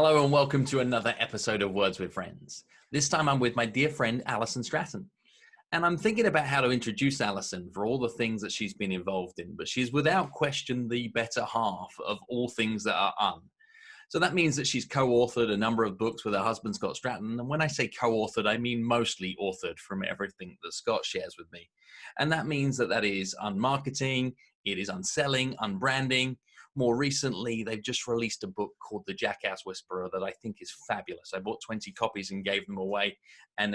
Hello and welcome to another episode of Words with Friends. This time I'm with my dear friend Alison Stratten. And I'm thinking about how to introduce Alison for all the things that she's been involved in, but she's without question the better half of all things that are un. So that means that she's co-authored a number of books with her husband, Scott Stratten. And when I say co-authored, I mean mostly authored from everything that Scott shares with me. And that means that is unmarketing, it is unselling, unbranding. More recently, they've just released a book called The Jackass Whisperer that I think is fabulous. I bought 20 copies and gave them away. And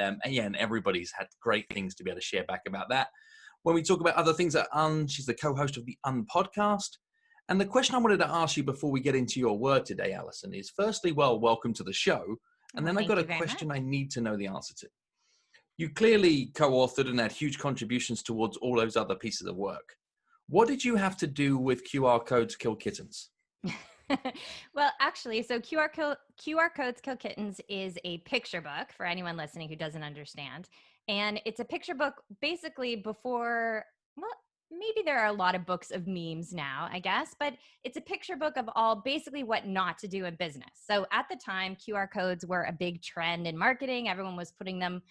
everybody's had great things to be able to share back about that. When we talk about other things that she's the co-host of the podcast. And the question I wanted to ask you before we get into your word today, Alison, is firstly, welcome to the show. And then I've got a question I need to know the answer to. You clearly co-authored and had huge contributions towards all those other pieces of work. What did you have to do with QR codes kill kittens? Well, actually, so QR codes kill kittens is a picture book for anyone listening who doesn't understand. And it's a picture book basically before, well, maybe there are a lot of books of memes now, I guess, but it's a picture book of all basically what not to do in business. So at the time, QR codes were a big trend in marketing. Everyone was putting them,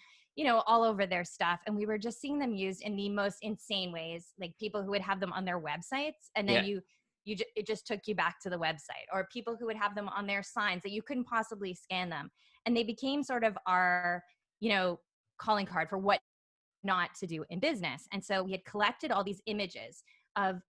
all over their stuff. And we were just seeing them used in the most insane ways, like people who would have them on their websites and then it just took you back to the website, or people who would have them on their signs that you couldn't possibly scan them. And they became sort of our, calling card for what not to do in business. And so we had collected all these images of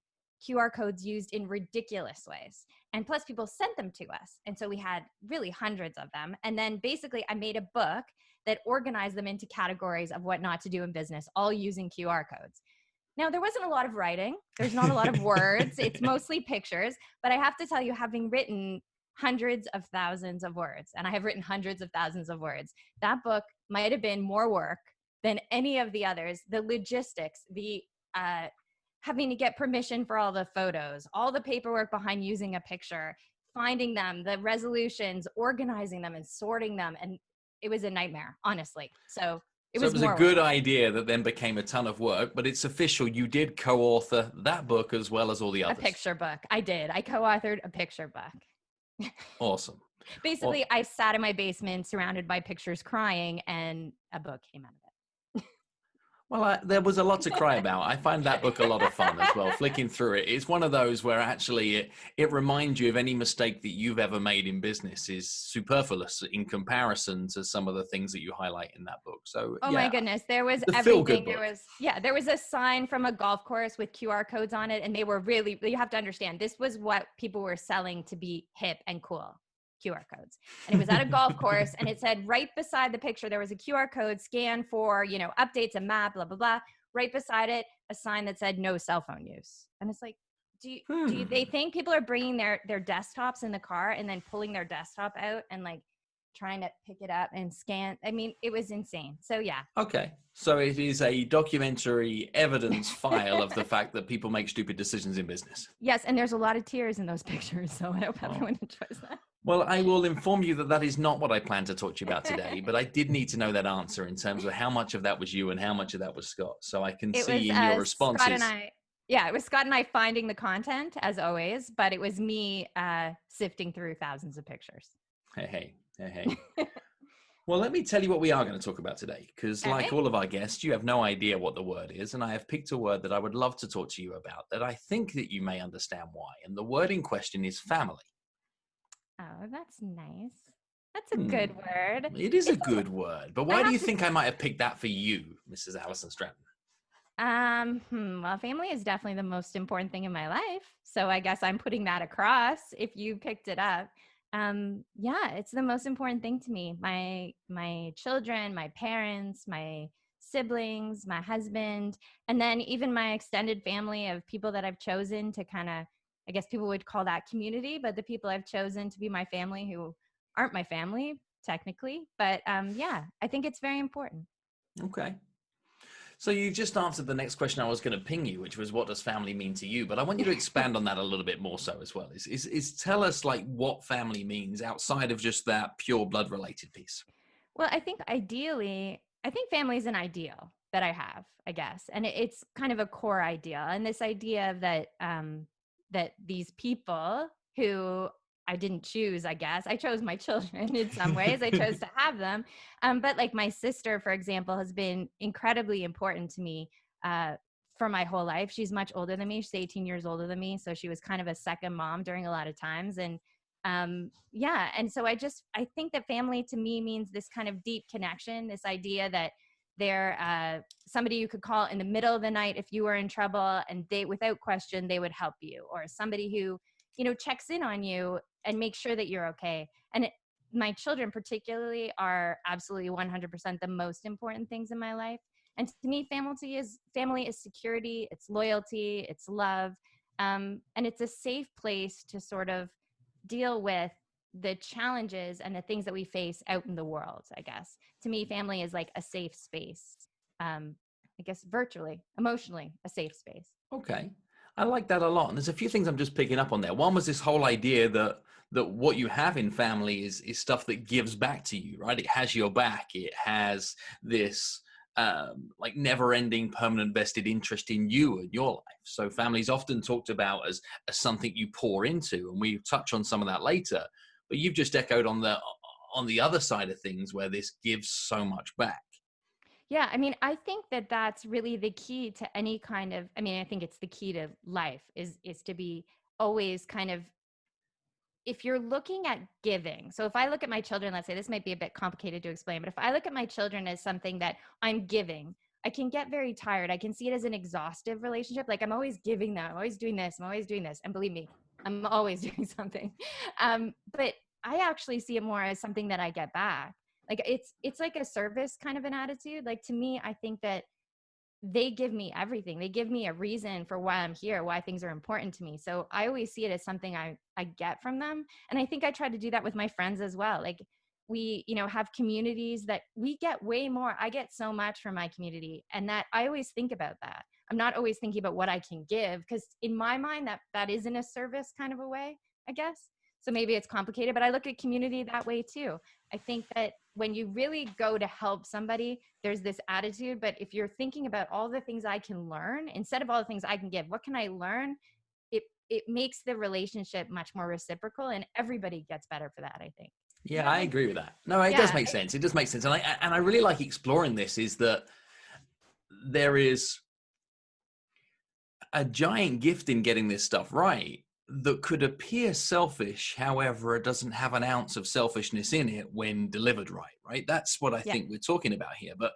QR codes used in ridiculous ways. And plus people sent them to us. And so we had really hundreds of them. And then basically I made a book that organized them into categories of what not to do in business, all using QR codes. Now, there wasn't a lot of writing. There's not a lot of words. It's mostly pictures. But I have to tell you, having written hundreds of thousands of words, and I have written hundreds of thousands of words, that book might have been more work than any of the others. The logistics, the having to get permission for all the photos, all the paperwork behind using a picture, finding them, the resolutions, organizing them and sorting them. And it was a nightmare, honestly. So it was a good idea that then became a ton of work, but it's official. You did co-author that book as well as all the others. A picture book. I did. I co-authored a picture book. Awesome. Basically, I sat in my basement surrounded by pictures crying, and a book came out of it. Well, there was a lot to cry about. I find that book a lot of fun as well, flicking through it. It's one of those where actually it reminds you of any mistake that you've ever made in business is superfluous in comparison to some of the things that you highlight in that book. So, my goodness, there was everything. There was a sign from a golf course with QR codes on it, and they were really, you have to understand, this was what people were selling to be hip and cool. QR codes. And it was at a golf course, and it said right beside the picture, there was a QR code scan for, updates, a map, blah, blah, blah. Right beside it, a sign that said no cell phone use. And it's like, do they think people are bringing their desktops in the car and then pulling their desktop out and like trying to pick it up and scan? I mean, it was insane. So yeah. Okay. So it is a documentary evidence file of the fact that people make stupid decisions in business. Yes. And there's a lot of tears in those pictures. So I hope everyone enjoys that. Well, I will inform you that is not what I plan to talk to you about today, but I did need to know that answer in terms of how much of that was you and how much of that was Scott. So I can see in your responses. It was Scott and I finding the content as always, but it was me sifting through thousands of pictures. Hey. Well, let me tell you what we are going to talk about today, because like all of our guests, you have no idea what the word is. And I have picked a word that I would love to talk to you about that I think that you may understand why. And the word in question is family. Oh, that's nice. That's a good word. It is a good word. But why do you think I might have picked that for you, Mrs. Alison Stratten? Well, family is definitely the most important thing in my life. So I guess I'm putting that across if you picked it up. It's the most important thing to me. My children, my parents, my siblings, my husband, and then even my extended family of people that I've chosen to kind of, I guess people would call that community, but the people I've chosen to be my family who aren't my family technically. But I think it's very important. Okay. So you just answered the next question I was going to ping you, which was what does family mean to you? But I want you to expand on that a little bit more so as well. Is tell us like what family means outside of just that pure blood related piece. Well, I think family is an ideal that I have, I guess. And it's kind of a core ideal. And this idea that, that these people who I didn't choose, I guess. I chose my children in some ways. I chose to have them. But like my sister, for example, has been incredibly important to me uh, for my whole life. She's much older than me. She's 18 years older than me. So she was kind of a second mom during a lot of times. And yeah. And so I think that family to me means this kind of deep connection, this idea that they're somebody you could call in the middle of the night if you were in trouble, and they, without question, they would help you, or somebody who, checks in on you and make sure that you're okay. And my children particularly are absolutely 100% the most important things in my life. And to me, family is security, it's loyalty, it's love, and it's a safe place to sort of deal with the challenges and the things that we face out in the world. I guess to me, family is like a safe space. I guess virtually, emotionally, a safe space. Okay. I like that a lot. And there's a few things I'm just picking up on there. One was this whole idea that what you have in family is stuff that gives back to you, right? It has your back. It has this like never-ending permanent vested interest in you and your life. So family is often talked about as something you pour into, and we touch on some of that later. But you've just echoed on the other side of things where this gives so much back. Yeah, I mean, I think that that's really the key to any kind of, I mean, I think it's the key to life is to be always kind of, if you're looking at giving. So if I look at my children, let's say, this might be a bit complicated to explain, but if I look at my children as something that I'm giving, I can get very tired. I can see it as an exhaustive relationship. Like I'm always giving them, I'm always doing this, I'm always doing this. And believe me, I'm always doing something. But I actually see it more as something that I get back. Like it's like a service kind of an attitude. Like to me, I think that they give me everything. They give me a reason for why I'm here, why things are important to me. So I always see it as something I get from them. And I think I try to do that with my friends as well. Like we, have communities that we get way more. I get so much from my community, and that I always think about that. I'm not always thinking about what I can give, because in my mind that isn't a service kind of a way, I guess. So maybe it's complicated, but I look at community that way too. I think that when you really go to help somebody, there's this attitude. But if you're thinking about all the things I can learn instead of all the things I can give, what can I learn? It makes the relationship much more reciprocal, and everybody gets better for that, I think. Yeah, I agree with that. No, it does make sense. It does make sense. And I really like exploring this, is that there is a giant gift in getting this stuff right that could appear selfish. However, it doesn't have an ounce of selfishness in it when delivered right? That's what I think we're talking about here. But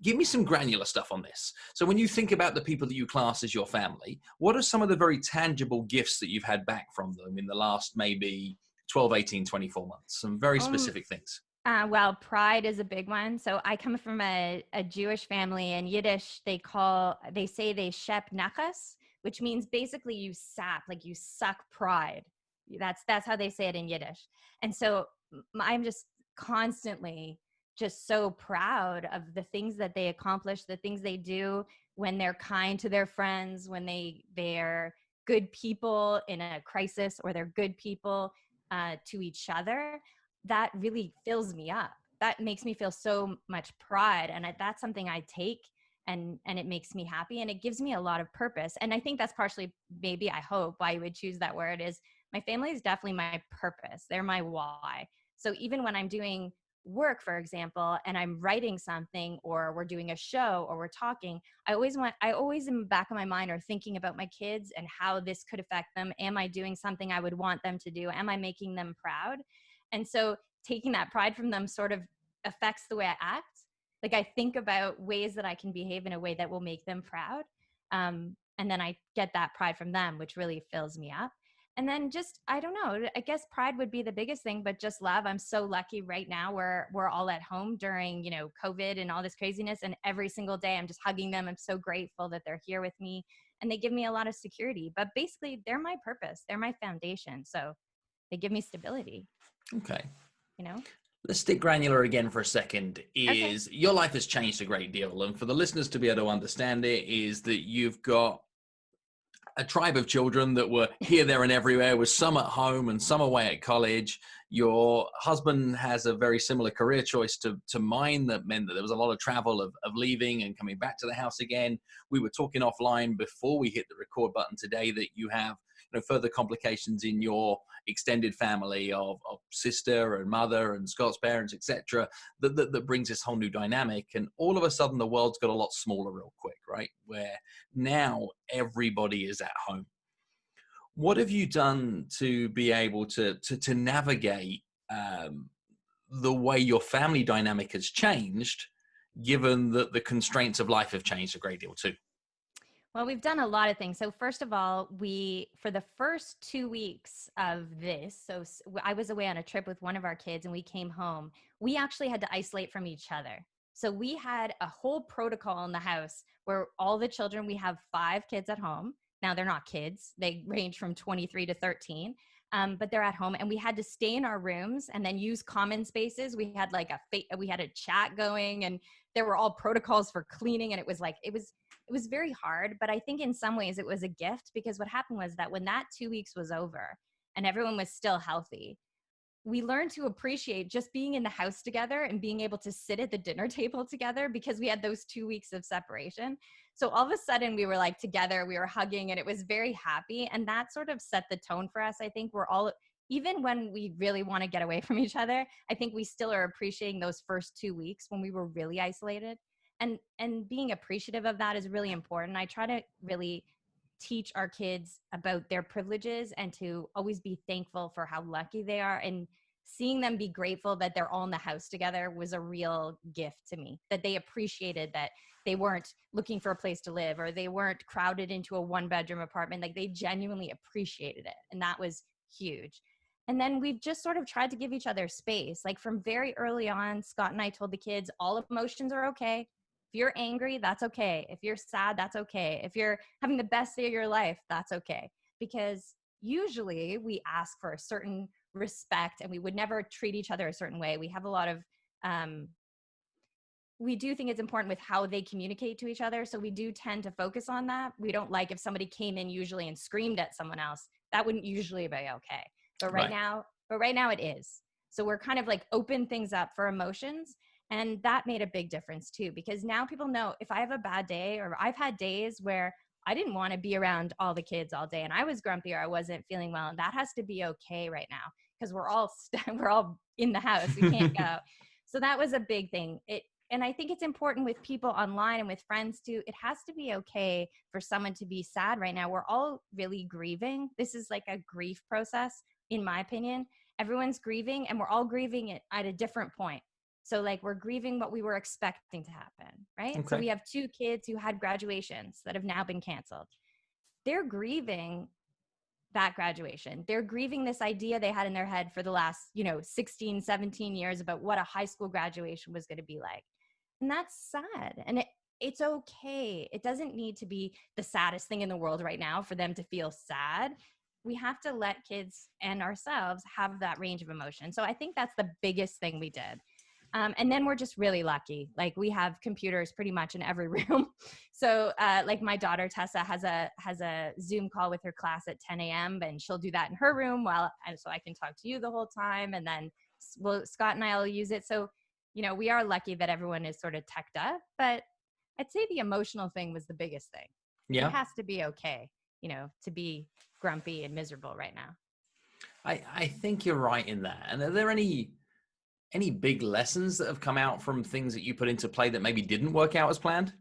give me some granular stuff on this. So when you think about the people that you class as your family, what are some of the very tangible gifts that you've had back from them in the last maybe 12, 18, 24 months? Some very specific things. Well, pride is a big one. So I come from a Jewish family. In Yiddish, they say they shep nachas, which means basically you sap, like you suck pride. That's how they say it in Yiddish. And so I'm just constantly just so proud of the things that they accomplish, the things they do when they're kind to their friends, when they're good people in a crisis, or they're good people to each other. That really fills me up. That makes me feel so much pride. And that's something I take, and it makes me happy, and it gives me a lot of purpose. And I think that's partially, maybe, I hope, why you would choose that word, is my family is definitely my purpose. They're my why. So even when I'm doing work, for example, and I'm writing something, or we're doing a show, or we're talking, I always in the back of my mind are thinking about my kids and how this could affect them. Am I doing something I would want them to do? Am I making them proud? And so taking that pride from them sort of affects the way I act. Like I think about ways that I can behave in a way that will make them proud. And then I get that pride from them, which really fills me up. And then just, I don't know, I guess pride would be the biggest thing, but just love. I'm so lucky right now we're all at home during, COVID and all this craziness. And every single day I'm just hugging them. I'm so grateful that they're here with me, and they give me a lot of security. But basically they're my purpose. They're my foundation. So they give me stability. Okay. You know? Let's stick granular again for a second. Okay. Your life has changed a great deal. And for the listeners to be able to understand it, is that you've got a tribe of children that were here, there, and everywhere, with some at home and some away at college. Your husband has a very similar career choice to mine, that meant that there was a lot of travel of leaving and coming back to the house again. We were talking offline before we hit the record button today that you have further complications in your extended family of sister and mother and Scott's parents, etc., that brings this whole new dynamic. And all of a sudden, the world's got a lot smaller real quick, right? Where now everybody is at home. What have you done to be able to navigate the way your family dynamic has changed, given that the constraints of life have changed a great deal too? Well, we've done a lot of things. So first of all, for the first 2 weeks of this, I was away on a trip with one of our kids and we came home. We actually had to isolate from each other. So we had a whole protocol in the house where all the children, we have 5 kids at home. Now they're not kids. They range from 23 to 13. But they're at home and we had to stay in our rooms and then use common spaces. We had we had a chat going and there were all protocols for cleaning. And it was very hard, but I think in some ways it was a gift, because what happened was that when that 2 weeks was over and everyone was still healthy, we learned to appreciate just being in the house together and being able to sit at the dinner table together, because we had those 2 weeks of separation. So all of a sudden we were like together, we were hugging, and it was very happy. And that sort of set the tone for us. I think we're all, even when we really want to get away from each other, I think we still are appreciating those first 2 weeks when we were really isolated. And being appreciative of that is really important. I try to really teach our kids about their privileges and to always be thankful for how lucky they are, and seeing them be grateful that they're all in the house together was a real gift to me, that they appreciated that they weren't looking for a place to live or they weren't crowded into a 1-bedroom apartment. Like, they genuinely appreciated it. And that was huge. And then we've just sort of tried to give each other space. Like, from very early on, Scott and I told the kids all emotions are okay. If you're angry, that's okay. If you're sad, that's okay. If you're having the best day of your life, that's okay. Because usually we ask for a certain respect and we would never treat each other a certain way. We have a lot of, we do think it's important with how they communicate to each other. So we do tend to focus on that. We don't like if somebody came in usually and screamed at someone else. That wouldn't usually be okay. But right now it is. So we're kind of like open things up for emotions. And that made a big difference too, because now people know if I have a bad day, or I've had days where I didn't want to be around all the kids all day and I was grumpy or I wasn't feeling well. And that has to be okay right now, because we're all in the house. We can't go. So that was a big thing. And I think it's important with people online and with friends too. It has to be okay for someone to be sad right now. We're all really grieving. This is like a grief process, in my opinion. Everyone's grieving and we're all grieving it at a different point. So like, we're grieving what we were expecting to happen, right? Okay. So we have 2 kids who had graduations that have now been canceled. They're grieving that graduation. They're grieving this idea they had in their head for the last, 16, 17 years about what a high school graduation was going to be like. And that's sad. And it's okay. It doesn't need to be the saddest thing in the world right now for them to feel sad. We have to let kids and ourselves have that range of emotion. So I think that's the biggest thing we did. And then we're just really lucky. Like, we have computers pretty much in every room. So like, my daughter Tessa has a Zoom call with her class at 10 a.m. and she'll do that in her room so I can talk to you the whole time. And then Scott and I will use it. So, we are lucky that everyone is sort of teched up, but I'd say the emotional thing was the biggest thing. Yeah. It has to be okay, to be grumpy and miserable right now. I think you're right in that. And are there any big lessons that have come out from things that you put into play that maybe didn't work out as planned?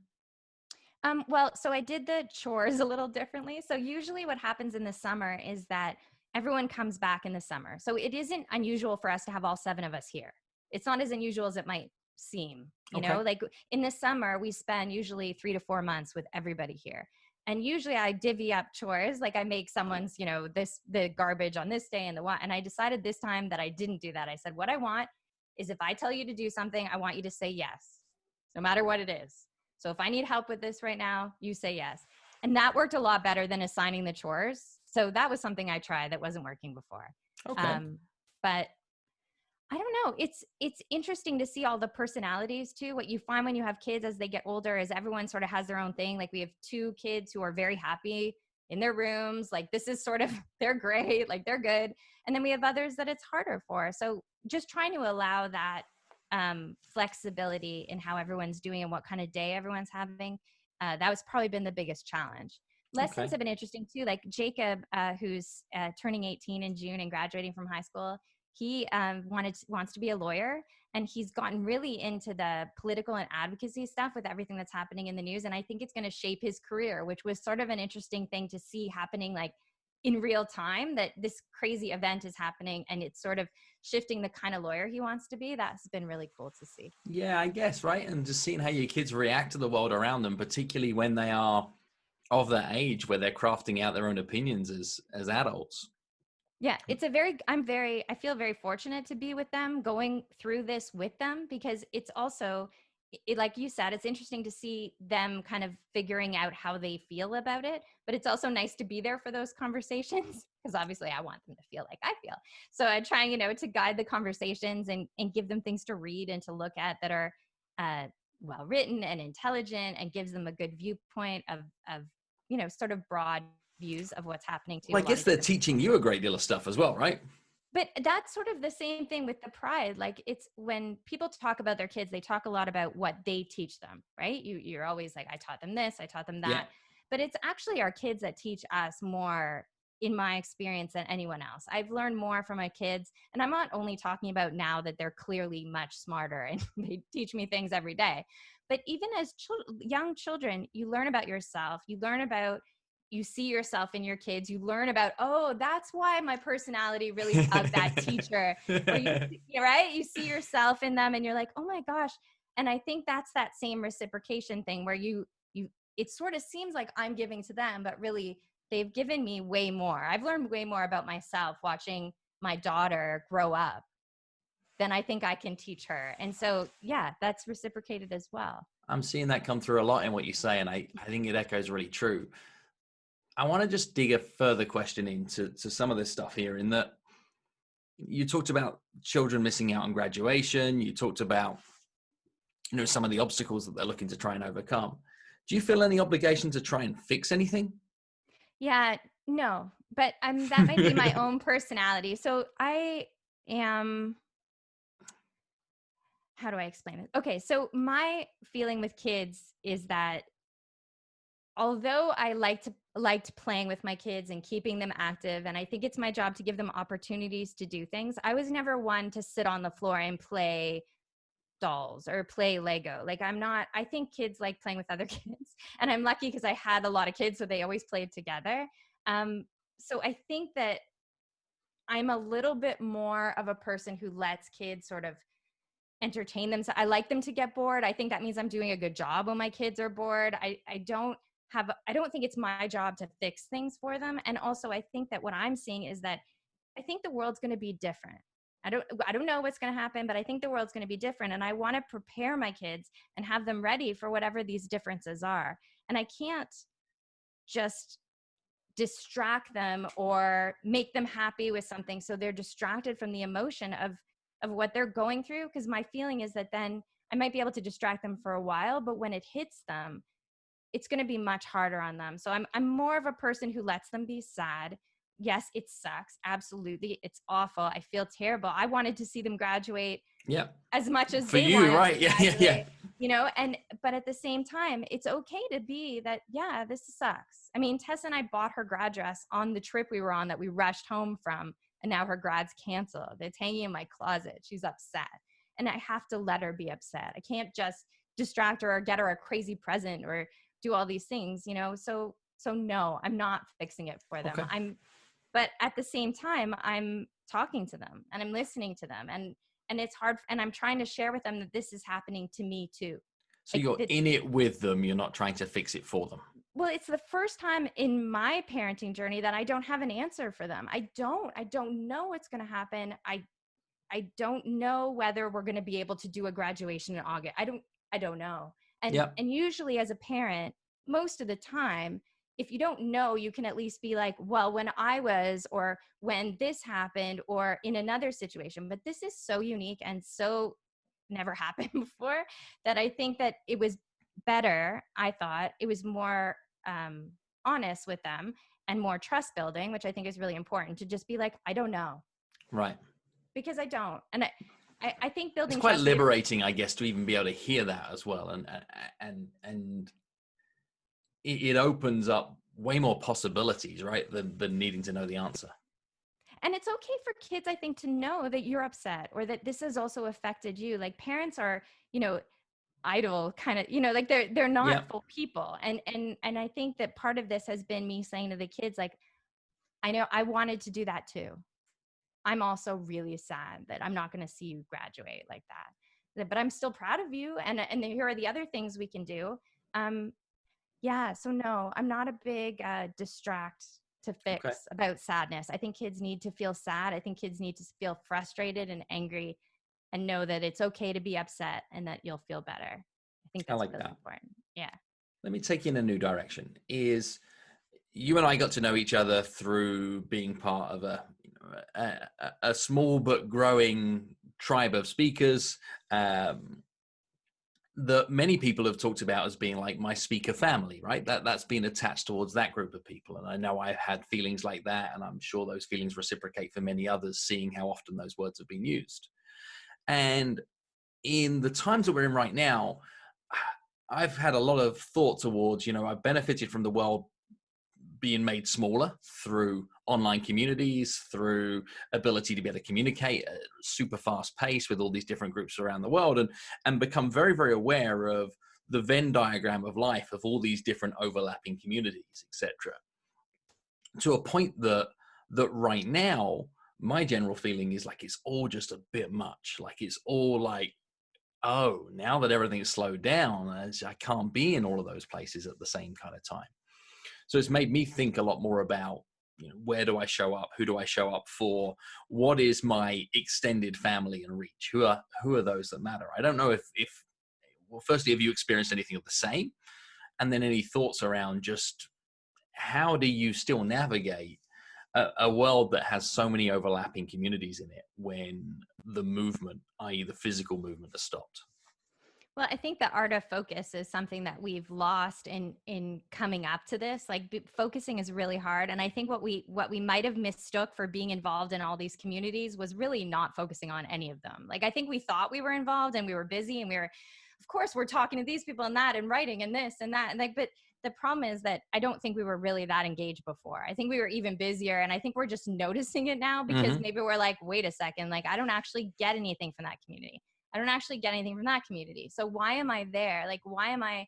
Well, so I did the chores a little differently. So usually what happens in the summer is that everyone comes back in the summer. So it isn't unusual for us to have all 7 of us here. It's not as unusual as it might seem, you know, like in the summer, we spend usually 3 to 4 months with everybody here. And usually I divvy up chores. Like, I make someone's, the garbage on this day and I decided this time that I didn't do that. I said, what I want is, if I tell you to do something, I want you to say yes, no matter what it is. So if I need help with this right now, you say yes. And that worked a lot better than assigning the chores. So that was something I tried that wasn't working before. Okay. But I don't know. It's interesting to see all the personalities too. What you find when you have kids as they get older is everyone sort of has their own thing. Like, we have 2 kids who are very happy in their rooms. Like, this is sort of, they're great, like they're good. And then we have others that it's harder for. So just trying to allow that flexibility in how everyone's doing and what kind of day everyone's having. That was probably been the biggest challenge. lessons Okay. have been interesting too. Like Jacob, who's turning 18 in June and graduating from high school, he wants to be a lawyer, and he's gotten really into the political and advocacy stuff with everything that's happening in the news. And I think it's going to shape his career, which was sort of an interesting thing to see happening like in real time, that this crazy event is happening and it's sort of shifting the kind of lawyer he wants to be. That's been really cool to see. Yeah, I guess, right? And just seeing how your kids react to the world around them, particularly when they are of that age where they're crafting out their own opinions as adults. Yeah, I feel very fortunate to be with them, going through this with them, because it's also, like you said, it's interesting to see them kind of figuring out how they feel about it. But it's also nice to be there for those conversations, because obviously I want them to feel like I feel. So I try, to guide the conversations and give them things to read and to look at that are well written and intelligent, and gives them a good viewpoint of sort of broad views of what's happening to Well, a I lot guess of they're different teaching people. you a great deal of stuff as well, right? But that's sort of the same thing with the pride. Like, it's when people talk about their kids, they talk a lot about what they teach them, right? You're always like, I taught them this, I taught them Yeah. that. But it's actually our kids that teach us more, in my experience, than anyone else. I've learned more from my kids. And I'm not only talking about now that they're clearly much smarter and they teach me things every day, but even as young children, you learn about yourself. You see yourself in your kids. You learn about, oh, that's why my personality really hugged that teacher. Or right? You see yourself in them and you're like, oh my gosh. And I think that's that same reciprocation thing where it sort of seems like I'm giving to them, but really they've given me way more. I've learned way more about myself watching my daughter grow up than I think I can teach her. And so, yeah, that's reciprocated as well. I'm seeing that come through a lot in what you say, and I think it echoes really true. I want to just dig a further question into some of this stuff here, in that you talked about children missing out on graduation. You talked about, some of the obstacles that they're looking to try and overcome. Do you feel any obligation to try and fix anything? Yeah, no, but that might be my own personality. So I am, how do I explain it? Okay, so my feeling with kids is that although I liked playing with my kids and keeping them active, and I think it's my job to give them opportunities to do things, I was never one to sit on the floor and play dolls or play Lego. Like, I think kids like playing with other kids, and I'm lucky because I had a lot of kids, so they always played together. So I think that I'm a little bit more of a person who lets kids sort of entertain them. So I like them to get bored. I think that means I'm doing a good job when my kids are bored. I don't think it's my job to fix things for them. And also I think that what I'm seeing is that I think the world's going to be different. I don't know what's going to happen, but I think the world's going to be different. And I want to prepare my kids and have them ready for whatever these differences are. And I can't just distract them or make them happy with something so they're distracted from the emotion of what they're going through. Because my feeling is that then I might be able to distract them for a while, but when it hits them, it's going to be much harder on them. So I'm more of a person who lets them be sad. Yes, it sucks. Absolutely. It's awful. I feel terrible. I wanted to see them graduate Yeah. as much as For they you, wanted to right? Yeah. graduate, but at the same time, it's okay to be that, yeah, this sucks. I mean, Tessa and I bought her grad dress on the trip we were on that we rushed home from, and now her grad's canceled. It's hanging in my closet. She's upset. And I have to let her be upset. I can't just distract her or get her a crazy present or do all these things, So no, I'm not fixing it for them. Okay. But at the same time, I'm talking to them and I'm listening to them, and it's hard, and I'm trying to share with them that this is happening to me too. So you're It's, in it with them. You're not trying to fix it for them. well, it's the first time in my parenting journey that I don't have an answer for them. I don't know what's going to happen. I don't know whether we're going to be able to do a graduation in August. I don't know. And Yep. usually as a parent, most of the time, if you don't know, you can at least be like, well, when I was, or when this happened, or in another situation. But this is so unique and so never happened before that I think that it was better. I thought it was more honest with them and more trust building, which I think is really important, to just be like, I don't know. Right. Because I don't. And I think It's building quite trust. liberating, I guess, to even be able to hear that as well, and it opens up way more possibilities, right? Than needing to know the answer. And it's okay for kids, I think, to know that you're upset or that this has also affected you. Like parents are, idle kind of, like they're Yeah. not full people. And I think that part of this has been me saying to the kids, like, I know I wanted to do that too. I'm also really sad that I'm not going to see you graduate like that. But I'm still proud of you. And here are the other things we can do. Yeah. So no, I'm not a big distract to Okay. fix about sadness. I think kids need to feel sad. I think kids need to feel frustrated and angry and know that it's okay to be upset and that you'll feel better. I think I that's like really that. important. Yeah. Let me take you in a new direction. Is you and I got to know each other through being part of a small but growing tribe of speakers that many people have talked about as being like my speaker family, right? That's been attached towards that group of people. And I know I've had feelings like that, and I'm sure those feelings reciprocate for many others, seeing how often those words have been used. And in the times that we're in right now, I've had a lot of thought towards, I've benefited from the world being made smaller through online communities, through ability to be able to communicate at super fast pace with all these different groups around the world, and become very, very aware of the Venn diagram of life of all these different overlapping communities, etc. To a point that right now, my general feeling is like it's all just a bit much. Like it's all like, oh, now that everything's slowed down, I can't be in all of those places at the same kind of time. So it's made me think a lot more about, where do I show up? Who do I show up for? What is my extended family and reach? Who are those that matter? I don't know if well, firstly, have you experienced anything of the same? And then any thoughts around just how do you still navigate a world that has so many overlapping communities in it when the movement, i.e. the physical movement, has stopped? Well, I think the art of focus is something that we've lost in coming up to this. Like focusing is really hard, and I think what we might have mistook for being involved in all these communities was really not focusing on any of them. Like I think we thought we were involved and we were busy and we were, of course, we're talking to these people and that and writing and this and that and like, but the problem is that I don't think we were really that engaged before. I think we were even busier, and I think we're just noticing it now because Mm-hmm. maybe we're like, wait a second, like I don't actually get anything from that community. I don't actually get anything from that community. So why am I there? Like, why am I?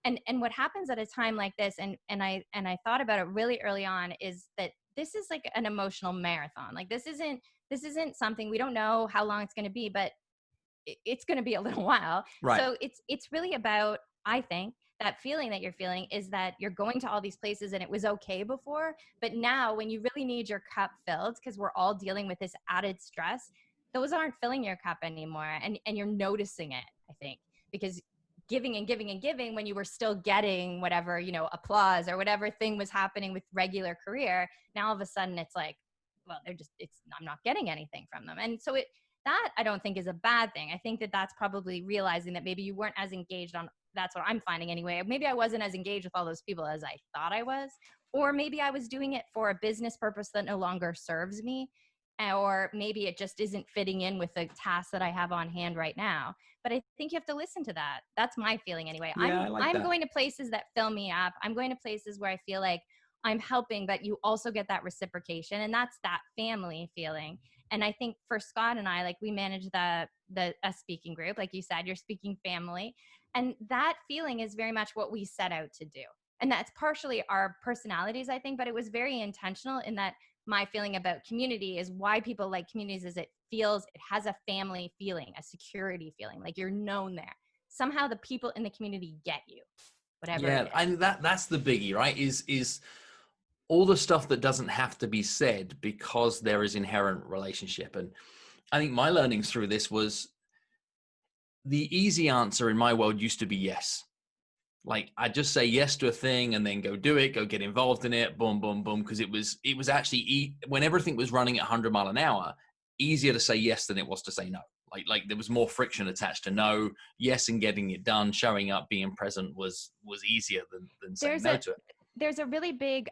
And what happens at a time like this, and I thought about it really early on, is that this is like an emotional marathon. Like this isn't something we don't know how long it's going to be, but it's going to be a little while. Right. So it's really about, I think, that feeling that you're feeling is that you're going to all these places and it was okay before, but now when you really need your cup filled, because we're all dealing with this added stress, those aren't filling your cup anymore. And you're noticing it, I think, because giving and giving and giving when you were still getting whatever, applause or whatever thing was happening with regular career, now all of a sudden it's like, well, I'm not getting anything from them. And so that I don't think is a bad thing. I think that that's probably realizing that maybe you weren't as engaged on, that's what I'm finding anyway. Maybe I wasn't as engaged with all those people as I thought I was, or maybe I was doing it for a business purpose that no longer serves me. Or maybe it just isn't fitting in with the task that I have on hand right now. But I think you have to listen to that. That's my feeling anyway. Yeah, I like I'm that. going to places that fill me up. I'm going to places where I feel like I'm helping, but you also get that reciprocation. And that's that family feeling. And I think for Scott and I, like we manage a speaking group, like you said, your speaking family. And that feeling is very much what we set out to do. And that's partially our personalities, I think, but it was very intentional in that my feeling about community is why people like communities is it has a family feeling, a security feeling, like you're known there. Somehow the people in the community get you, whatever it Yeah, is. and that's the biggie, right? Is all the stuff that doesn't have to be said because there is inherent relationship. And I think my learnings through this was the easy answer in my world used to be yes. Like I just say yes to a thing and then go do it, go get involved in it, boom, boom, boom. Because it was actually when everything was running at 100 miles an hour, easier to say yes than it was to say no. Like there was more friction attached to no. Yes, and getting it done, showing up, being present was easier than saying no to it. There's a really big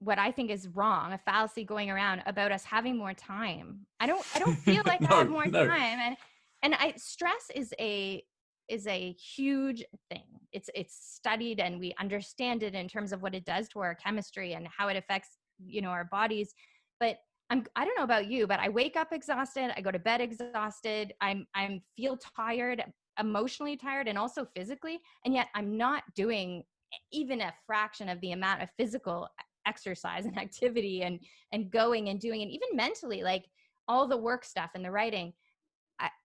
what I think is wrong, a fallacy going around about us having more time. I don't feel like I have No, more no. time, and stress is a is a huge thing. It's studied, and we understand it in terms of what it does to our chemistry and how it affects, our bodies. But I don't know about you, but I wake up exhausted. I go to bed exhausted. I'm feel tired, emotionally tired, and also physically. And yet I'm not doing even a fraction of the amount of physical exercise and activity and going and doing, and even mentally, like all the work stuff and the writing.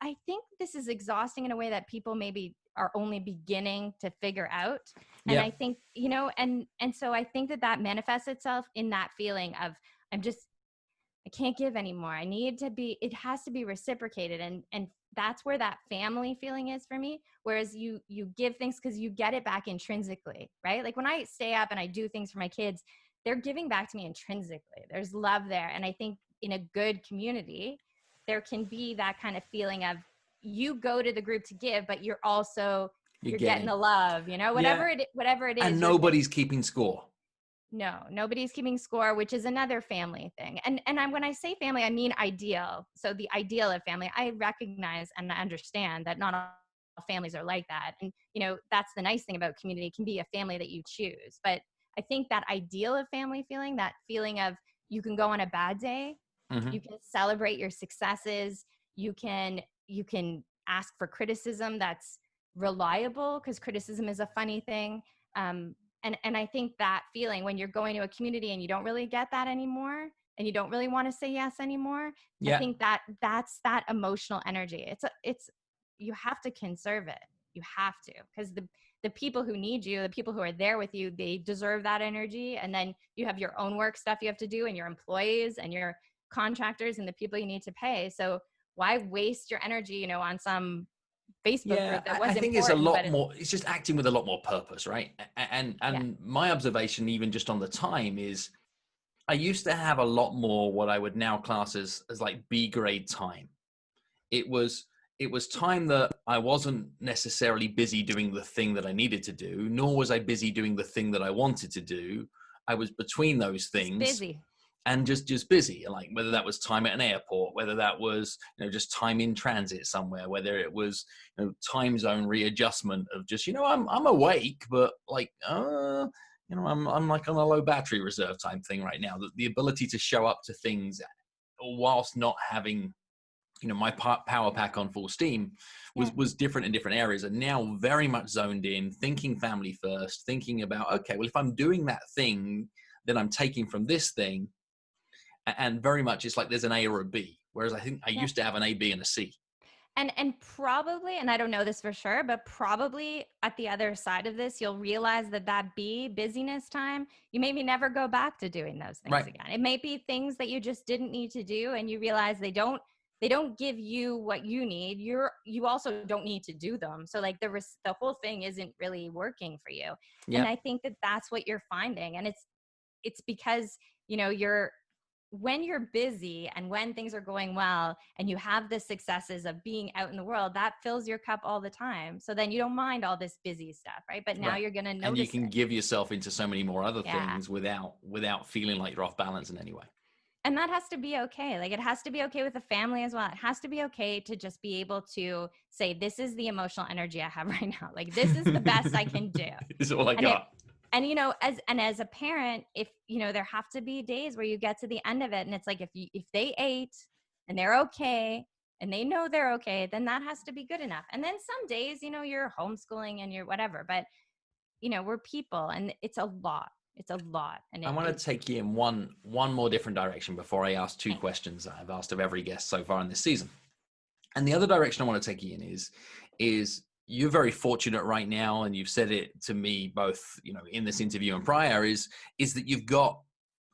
I think this is exhausting in a way that people maybe are only beginning to figure out. And Yeah. I think, and so I think that manifests itself in that feeling of, I can't give anymore. It has to be reciprocated. And that's where that family feeling is for me. Whereas you give things because you get it back intrinsically, right? Like when I stay up and I do things for my kids, they're giving back to me intrinsically. There's love there. And I think in a good community, there can be that kind of feeling of, you go to the group to give, but you're getting the love, whatever Yeah. whatever it is. And nobody's keeping score. No, nobody's keeping score, which is another family thing. And when I say family, I mean ideal. So the ideal of family, I recognize and understand that not all families are like that. And, that's the nice thing about community. It can be a family that you choose. But I think that ideal of family feeling, that feeling of, you can go on a bad day, Mm-hmm. you can celebrate your successes, you can ask for criticism that's reliable, because criticism is a funny thing. And I think that feeling when you're going to a community and you don't really get that anymore, and you don't really want to say yes anymore, I Yeah. think that's that emotional energy. You have to conserve it. You have to, because the people who need you, the people who are there with you, they deserve that energy. And then you have your own work stuff you have to do, and your employees and your contractors and the people you need to pay. So why waste your energy, on some Facebook group that was I think important, it's a lot but more, it's just acting with a lot more purpose, right? And my observation, even just on the time, is I used to have a lot more what I would now class as like B grade time. It was time that I wasn't necessarily busy doing the thing that I needed to do, nor was I busy doing the thing that I wanted to do. I was between those things. busy. And just busy, like whether that was time at an airport, whether that was just time in transit somewhere, whether it was time zone readjustment of just I'm awake, but like I'm like on a low battery reserve time thing right now. The ability to show up to things whilst not having my power pack on full steam was different in different areas, and now very much zoned in, thinking family first, thinking about, okay, well, if I'm doing that thing, then I'm taking from this thing. And very much it's like there's an A or a B, whereas I think I used to have an A, B, and a C. And probably, and I don't know this for sure, but probably at the other side of this, you'll realize that busyness time, you maybe never go back to doing those things again. It may be things that you just didn't need to do, and you realize they don't give you what you need. You also don't need to do them. So like the whole thing isn't really working for you. And I think that's what you're finding. And it's because, when you're busy and when things are going well and you have the successes of being out in the world, that fills your cup all the time. So then you don't mind all this busy stuff, right? But now you're going to notice and you can give yourself into so many more other things without feeling like you're off balance in any way. And that has to be okay. Like it has to be okay with the family as well. It has to be okay to just be able to say, this is the emotional energy I have right now. Like this is the best I can do. This is all I got. And as a parent, if there have to be days where you get to the end of it, and it's like if they ate and they're okay and they know they're okay, then that has to be good enough. And then some days, you're homeschooling and you're whatever, but we're people, and it's a lot. It's a lot. And I want to take you in one more different direction before I ask two questions that I've asked of every guest so far in this season. And the other direction I want to take you in is you're very fortunate right now, and you've said it to me both, in this interview and prior, is that you've got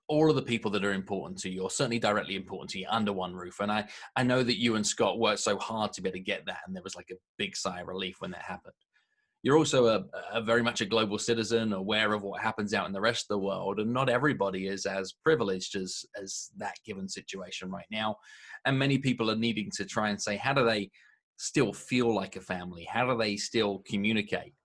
all of the people that are important to you, or certainly directly important to you, under one roof. And I know that you and Scott worked so hard to be able to get that, and there was like a big sigh of relief when that happened. You're also a very much a global citizen, aware of what happens out in the rest of the world, and not everybody is as privileged as that given situation right now. And many people are needing to try and say, how do they still feel like a family? How do they still communicate?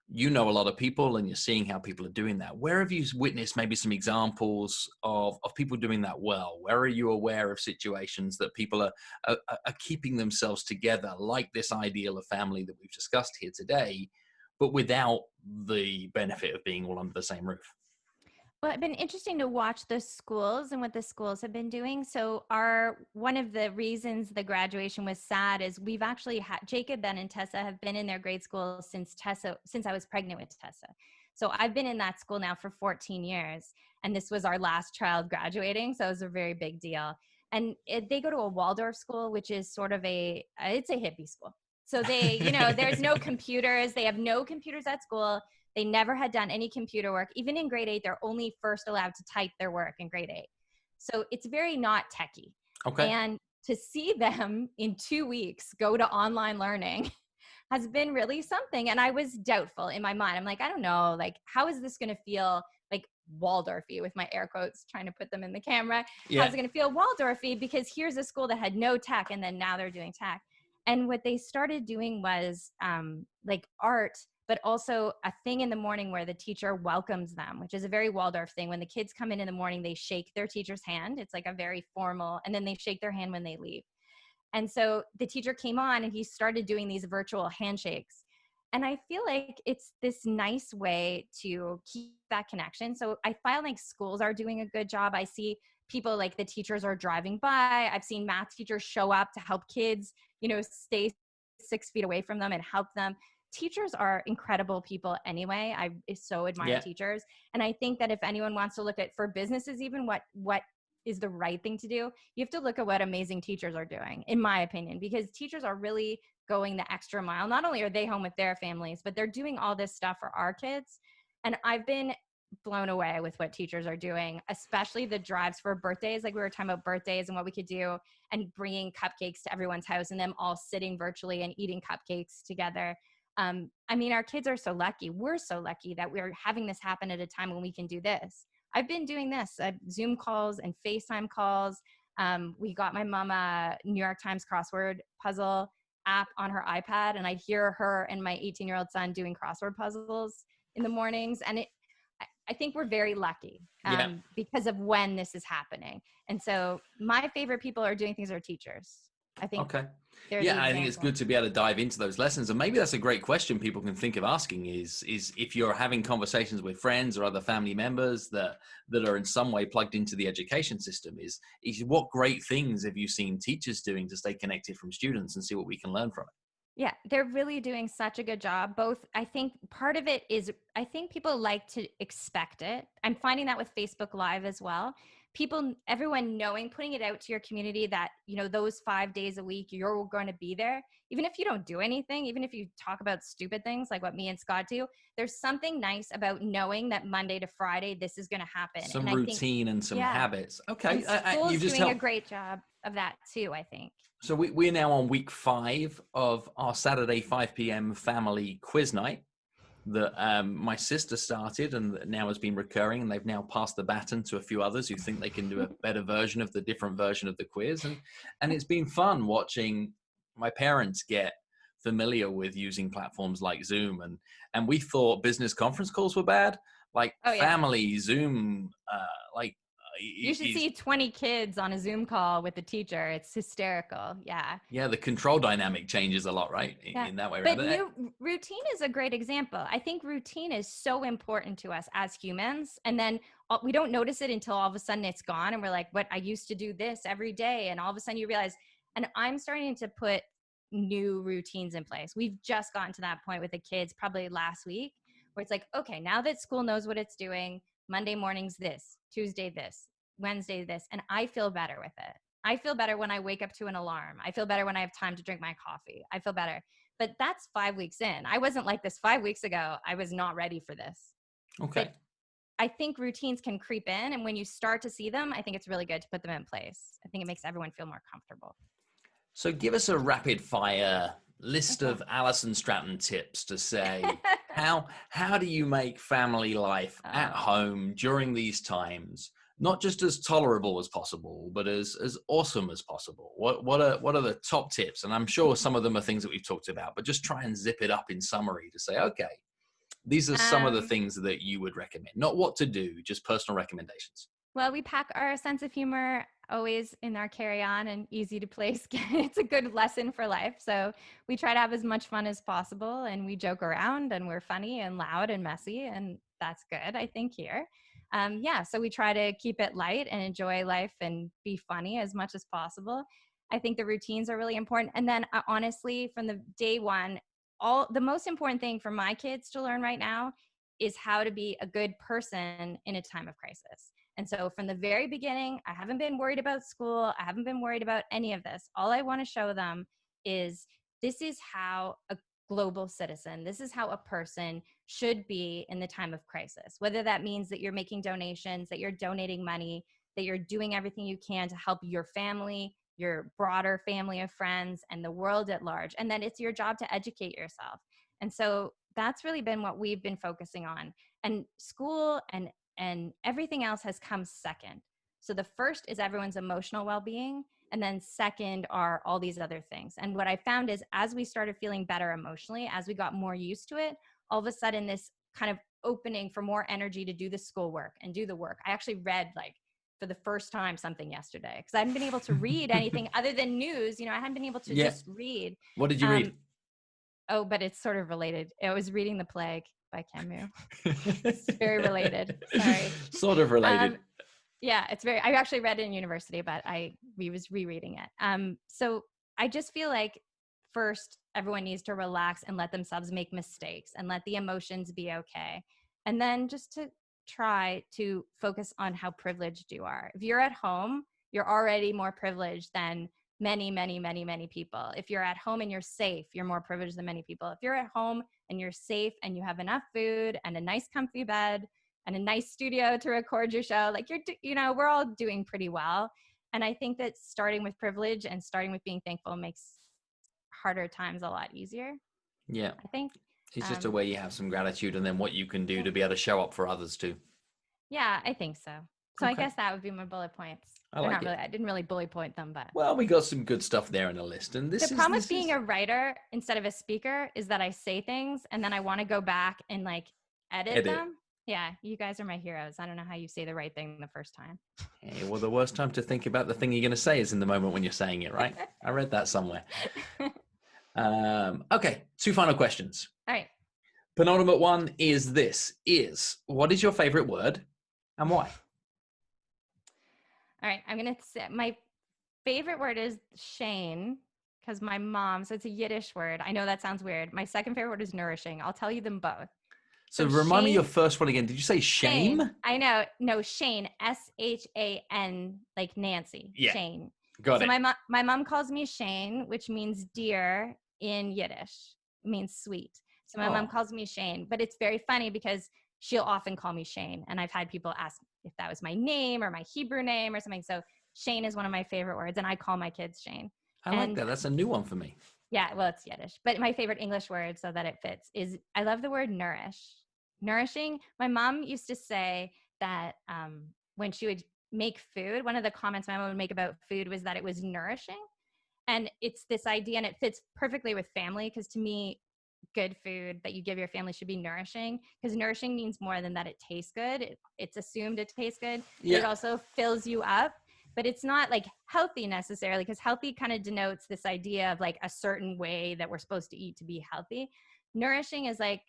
you know a lot of people and you're seeing how people are doing that. Where have you witnessed maybe some examples of people doing that well? Where are you aware of situations that people are keeping themselves together, like this ideal of family that we've discussed here today, but without the benefit of being all under the same roof? Well, it's been interesting to watch the schools and what the schools have been doing. So one of the reasons the graduation was sad is we've actually had Jacob, Ben, and Tessa have been in their grade school since I was pregnant with Tessa. So I've been in that school now for 14 years, and this was our last child graduating. So it was a very big deal. And they go to a Waldorf school, which is sort of it's a hippie school. So there's no computers. They have no computers at school. They never had done any computer work. Even in grade 8, they're only first allowed to type their work in grade 8. So it's very not techy. Okay. And to see them in 2 weeks go to online learning has been really something. And I was doubtful in my mind. I'm like, I don't know, like, how is this going to feel like Waldorfy, with my air quotes, trying to put them in the camera? Yeah. How's it going to feel Waldorfy? Because here's a school that had no tech, and then now they're doing tech. And what they started doing was like art, but also a thing in the morning where the teacher welcomes them, which is a very Waldorf thing. When the kids come in the morning, they shake their teacher's hand. It's like a very formal, and then they shake their hand when they leave. And so the teacher came on and he started doing these virtual handshakes. And I feel like it's this nice way to keep that connection. So I feel like schools are doing a good job. I see people, like the teachers are driving by. I've seen math teachers show up to help kids, stay 6 feet away from them and help them. Teachers are incredible people anyway. I so admire teachers. And I think that if anyone wants to look at, for businesses, even what is the right thing to do, you have to look at what amazing teachers are doing, in my opinion, because teachers are really going the extra mile. Not only are they home with their families, but they're doing all this stuff for our kids. And I've been blown away with what teachers are doing, especially the drives for birthdays. Like we were talking about birthdays and what we could do, and bringing cupcakes to everyone's house and them all sitting virtually and eating cupcakes together. I mean, our kids are so lucky. We're so lucky that we're having this happen at a time when we can do this. I've been doing this, Zoom calls and FaceTime calls. We got my mom a New York Times crossword puzzle app on her iPad, and I'd hear her and my 18-year-old son doing crossword puzzles in the mornings. And I think we're very lucky because of when this is happening. And so my favorite people are doing things are teachers. I think. Okay. Yeah, I think it's good to be able to dive into those lessons. And maybe that's a great question people can think of asking is if you're having conversations with friends or other family members that are in some way plugged into the education system, is what great things have you seen teachers doing to stay connected from students and see what we can learn from it? Yeah, they're really doing such a good job. Both, I think part of it is, I think people like to expect it. I'm finding that with Facebook Live as well. Everyone knowing, putting it out to your community that, those 5 days a week, you're going to be there. Even if you don't do anything, even if you talk about stupid things like what me and Scott do, there's something nice about knowing that Monday to Friday, this is going to happen. Some routine and some habits. Okay. School's doing a great job of that too, I think. So we're now on week 5 of our Saturday 5 p.m. family quiz night that my sister started and now has been recurring, and they've now passed the baton to a few others who think they can do a better version of the different version of the quiz. And it's been fun watching my parents get familiar with using platforms like Zoom. And we thought business conference calls were bad. Like family Zoom, you should see 20 kids on a Zoom call with the teacher. It's hysterical. Yeah. Yeah. The control dynamic changes a lot, right? In that way. But routine is a great example. I think routine is so important to us as humans. And then we don't notice it until all of a sudden it's gone. And we're like, what? I used to do this every day. And all of a sudden you realize, and I'm starting to put new routines in place. We've just gotten to that point with the kids probably last week, where it's like, okay, now that school knows what it's doing, Monday mornings this, Tuesday this, Wednesday this, and I feel better with it. I feel better when I wake up to an alarm. I feel better when I have time to drink my coffee. I feel better. But that's 5 weeks in. I wasn't like this 5 weeks ago. I was not ready for this. Okay. But I think routines can creep in, and when you start to see them, I think it's really good to put them in place. I think it makes everyone feel more comfortable. So give us a rapid fire list of Alison Stratten tips to say, how do you make family life at home during these times not just as tolerable as possible, but as awesome as possible? What are the top tips? And I'm sure some of them are things that we've talked about, but just try and zip it up in summary to say, okay, These are some of the Um, things that you would recommend, not what to do, just personal recommendations. Well, we pack our sense of humor always in our carry-on and easy to place. It's a good lesson for life. So we try to have as much fun as possible, and we joke around, and we're funny and loud and messy, and that's good, I think, here. Yeah, so we try to keep it light and enjoy life and be funny as much as possible. I think the routines are really important. And then honestly, from the day one, all the most important thing for my kids to learn right now is how to be a good person in a time of crisis. And so from the very beginning, I haven't been worried about school. I haven't been worried about any of this. All I want to show them is this is how a global citizen, this is how a person should be in the time of crisis, whether that means that you're making donations, that you're donating money, that you're doing everything you can to help your family, your broader family of friends, and the world at large. And then it's your job to educate yourself. And so that's really been what we've been focusing on. And school and everything else has come second. So the first is everyone's emotional well-being, and then second are all these other things. And what I found is as we started feeling better emotionally, as we got more used to it, all of a sudden this kind of opening for more energy to do the schoolwork and do the work. I actually read like for the first time something yesterday because I hadn't been able to read anything other than news. I hadn't been able to Yeah. just read. What did you read? Oh, but it's sort of related. I was reading The Plague by Camus. It's very related. Sorry. Sort of related. Yeah, it's very, I actually read it in university, but we was rereading it. So I just feel like first everyone needs to relax and let themselves make mistakes and let the emotions be okay. And then just to try to focus on how privileged you are. If you're at home, you're already more privileged than many people. If you're at home and you're safe, you're more privileged than many people. If you're at home and you're safe and you have enough food and a nice comfy bed and a nice studio to record your show, like we're all doing pretty well. And I think that starting with privilege and starting with being thankful makes harder times a lot easier. Yeah. I think It's just a way you have some gratitude and then what you can do to be able to show up for others too. Yeah, I think so. So Okay. I guess that would be my bullet points. I didn't really bullet point them, but. Well, we got some good stuff there in the list. And The problem with being a writer instead of a speaker is that I say things and then I want to go back and like edit them. Yeah, you guys are my heroes. I don't know how you say the right thing the first time. Hey, well, the worst time to think about the thing you're going to say is in the moment when you're saying it, right? I read that somewhere. Okay, 2 final questions. All right. Penultimate one is what is your favorite word and why? All right, I'm going to say my favorite word is Shane because my mom, so it's a Yiddish word. I know that sounds weird. My second favorite word is nourishing. I'll tell you them both. So remind me your first one again. Did you say shame? Shane. I know. No, Shane. Shan, like Nancy. Yeah. Shane. Got it. My mom calls me Shane, which means dear in Yiddish. It means sweet. So my mom calls me Shane. But it's very funny because she'll often call me Shane. And I've had people ask if that was my name or my Hebrew name or something. So Shane is one of my favorite words. And I call my kids Shane. I like that. That's a new one for me. Yeah, well, it's Yiddish. But my favorite English word, so that it fits, is I love the word nourish. Nourishing. My mom used to say that when she would make food, one of the comments my mom would make about food was that it was nourishing. And it's this idea, and it fits perfectly with family, because to me, good food that you give your family should be nourishing, because nourishing means more than that it tastes good. It's assumed it tastes good. Yeah. It also fills you up, but it's not like healthy necessarily, because healthy kind of denotes this idea of like a certain way that we're supposed to eat to be healthy. Nourishing is like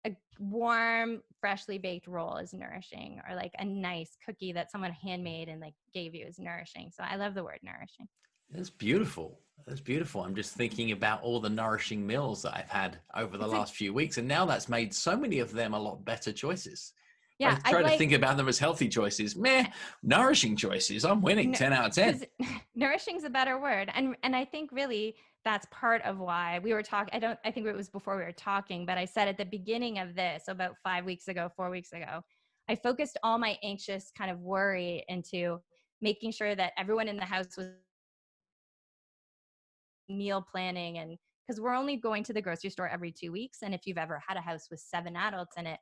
a warm, freshly baked roll is nourishing, or like a nice cookie that someone handmade and like gave you is nourishing. So I love the word nourishing. That's beautiful. That's beautiful. I'm just thinking about all the nourishing meals that I've had over the last few weeks, and now that's made so many of them a lot better choices. Yeah, I try to think about them as healthy choices. Nourishing choices. I'm winning 10 out of 10. Nourishing is a better word. And I think really that's part of why we were talking. I think it was before we were talking, but I said at the beginning of this, about 4 weeks ago, I focused all my anxious kind of worry into making sure that everyone in the house was meal planning, and because we're only going to the grocery store every 2 weeks. And if you've ever had a house with 7 adults in it,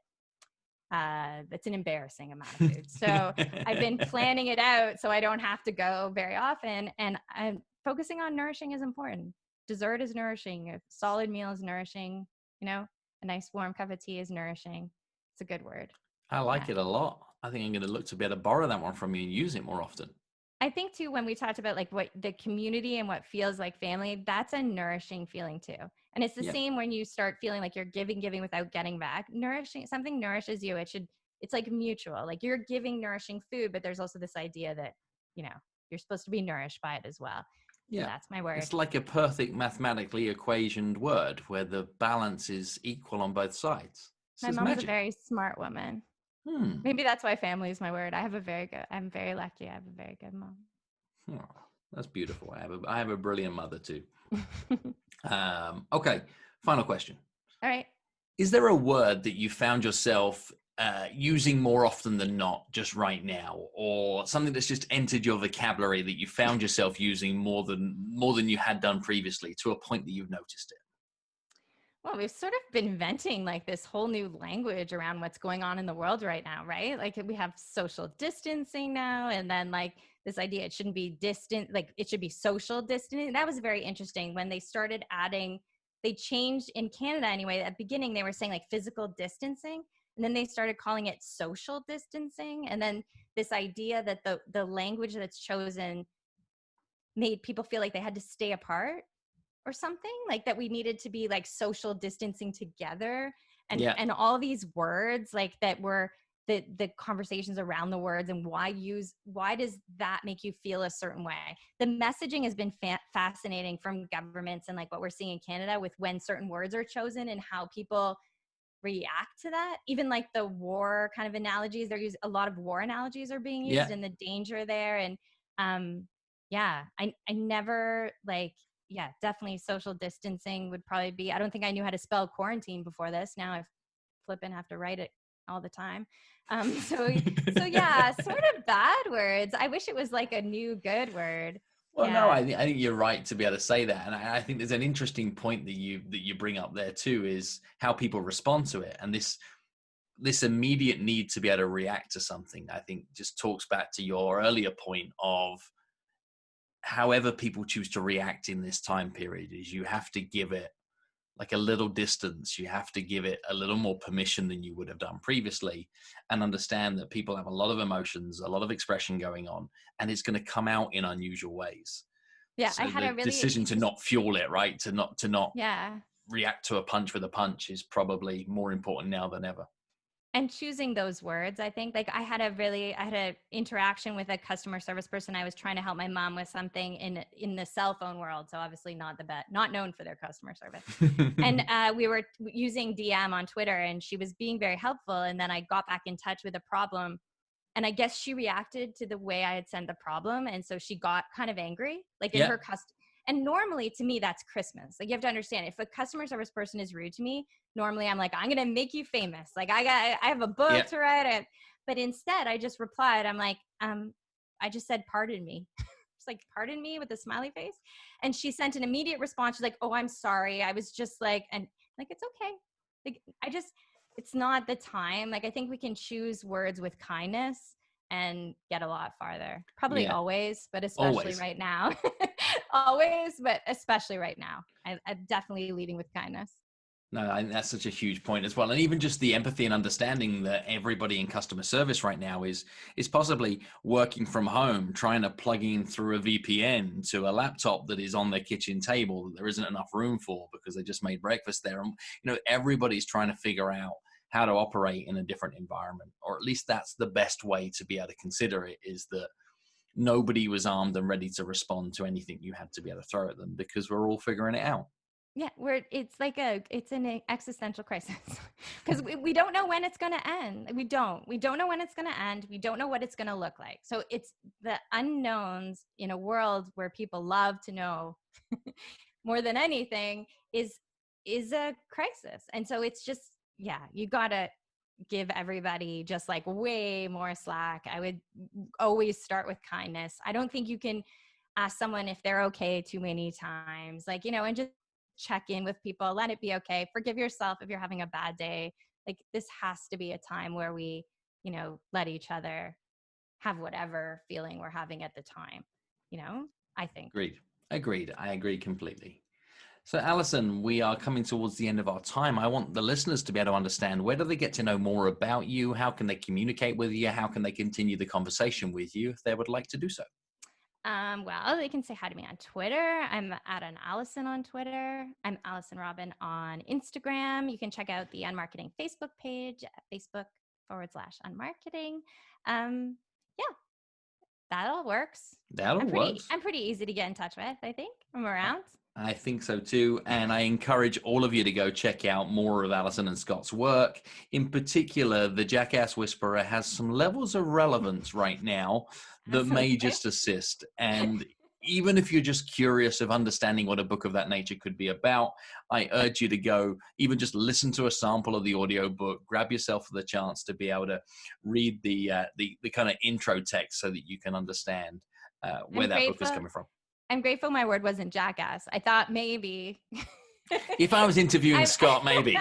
it's an embarrassing amount of food. So I've been planning it out so I don't have to go very often. And I'm focusing on nourishing is important. Dessert is nourishing. A solid meal is nourishing. A nice warm cup of tea is nourishing. It's a good word. I Yeah. like it a lot. I think I'm going to look to be able to borrow that one from you and use it more often. I think too, when we talked about like what the community and what feels like family, that's a nourishing feeling too. And it's the Yeah. same when you start feeling like you're giving without getting back. Nourishing, something nourishes you. It's like mutual. Like you're giving nourishing food, but there's also this idea that, you know, you're supposed to be nourished by it as well. So Yeah. that's my word. It's like a perfect mathematically equationed word where the balance is equal on both sides. This My is mom's a magic. very smart woman. Hmm. Maybe that's why family is my word. I'm very lucky. I have a very good mom. Oh, that's beautiful. I have a brilliant mother too. Okay. Final question. All right. Is there a word that you found yourself using more often than not just right now, or something that's just entered your vocabulary that you found yourself using more than you had done previously, to a point that you've noticed it? Well, we've sort of been inventing like this whole new language around what's going on in the world right now, right? Like we have social distancing now, and then like this idea it shouldn't be distant, like it should be social distancing. That was very interesting when they started adding, they changed in Canada anyway. At the beginning, they were saying like physical distancing, and then they started calling it social distancing. And then this idea that the language that's chosen made people feel like they had to stay apart or something, like that we needed to be like social distancing together, Yeah. and all these words like that were the conversations around the words, and why does that make you feel a certain way. The messaging has been fascinating from governments, and like what we're seeing in Canada with when certain words are chosen and how people react to that. Even like the war kind of analogies, they're used, a lot of war analogies are being used, Yeah. and the danger there. And yeah, I never like, yeah, definitely social distancing would probably be, I don't think I knew how to spell quarantine before this. Now I flipping have to write it all the time. So yeah, sort of bad words. I wish it was like a new good word. Well, no, Yeah. I think you're right to be able to say that, and I think there's an interesting point that you bring up there too, is how people respond to it, and this immediate need to be able to react to something. I think just talks back to your earlier point of however people choose to react in this time period is you have to give it like a little distance. You have to give it a little more permission than you would have done previously, and understand that people have a lot of emotions, a lot of expression going on, and it's going to come out in unusual ways. Yeah, I So had the a really decision to not fuel it, right, to not yeah. react to a punch with a punch, is probably more important now than ever. And choosing those words, I think, like I had a interaction with a customer service person. I was trying to help my mom with something in the cell phone world, so obviously not the best, not known for their customer service. And we were using DM on Twitter, and she was being very helpful, and then I got back in touch with a problem, and I guess she reacted to the way I had sent the problem, and so she got kind of angry, like in Yeah. her and normally to me that's Christmas. Like you have to understand, if a customer service person is rude to me, normally I'm like, I'm gonna make you famous, like I have a book Yeah. to write it. But instead I just replied, I'm like, I just said pardon me. Just like pardon me with a smiley face. And she sent an immediate response. She's like, oh, I'm sorry, I was just like, and like, it's okay. Like I just, it's not the time. Like I think we can choose words with kindness and get a lot farther. Probably Yeah. always, but especially Always. right now. Always, but especially right now. I'm definitely leading with kindness. No, I think that's such a huge point as well. And even just the empathy and understanding that everybody in customer service right now is possibly working from home, trying to plug in through a VPN to a laptop that is on their kitchen table that there isn't enough room for because they just made breakfast there. And everybody's trying to figure out how to operate in a different environment, or at least that's the best way to be able to consider it, is that nobody was armed and ready to respond to anything you had to be able to throw at them, because we're all figuring it out. Yeah, it's an existential crisis because we don't know when it's going to end. We don't know when it's going to end. We don't know what it's going to look like. So it's the unknowns in a world where people love to know more than anything is a crisis. And so it's just, yeah, you got to give everybody just like way more slack. I would always start with kindness. I don't think you can ask someone if they're okay too many times, like, and just check in with people, let it be okay. Forgive yourself if you're having a bad day. Like this has to be a time where we, let each other have whatever feeling we're having at the time, I think. Agreed. I agree completely. So, Alison, we are coming towards the end of our time. I want the listeners to be able to understand, where do they get to know more about you? How can they communicate with you? How can they continue the conversation with you if they would like to do so? Well, they can say hi to me on Twitter. I'm at an Allison on Twitter. I'm Allison Robin on Instagram. You can check out the Unmarketing Facebook page at Facebook.com/unmarketing. Yeah, that all works. That all works. I'm pretty easy to get in touch with, I think. I'm around. I think so too. And I encourage all of you to go check out more of Alison and Scott's work. In particular, The Jackass Whisperer has some levels of relevance right now that may just assist. And even if you're just curious of understanding what a book of that nature could be about, I urge you to go even just listen to a sample of the audiobook, grab yourself the chance to be able to read the kind of intro text so that you can understand where that book is coming from. I'm grateful my word wasn't jackass. I thought maybe. If I was interviewing Scott, maybe.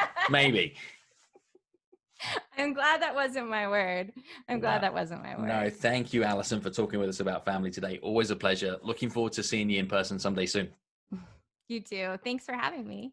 I'm glad that wasn't my word. That wasn't my word. No, thank you, Alison, for talking with us about family today. Always a pleasure. Looking forward to seeing you in person someday soon. You too. Thanks for having me.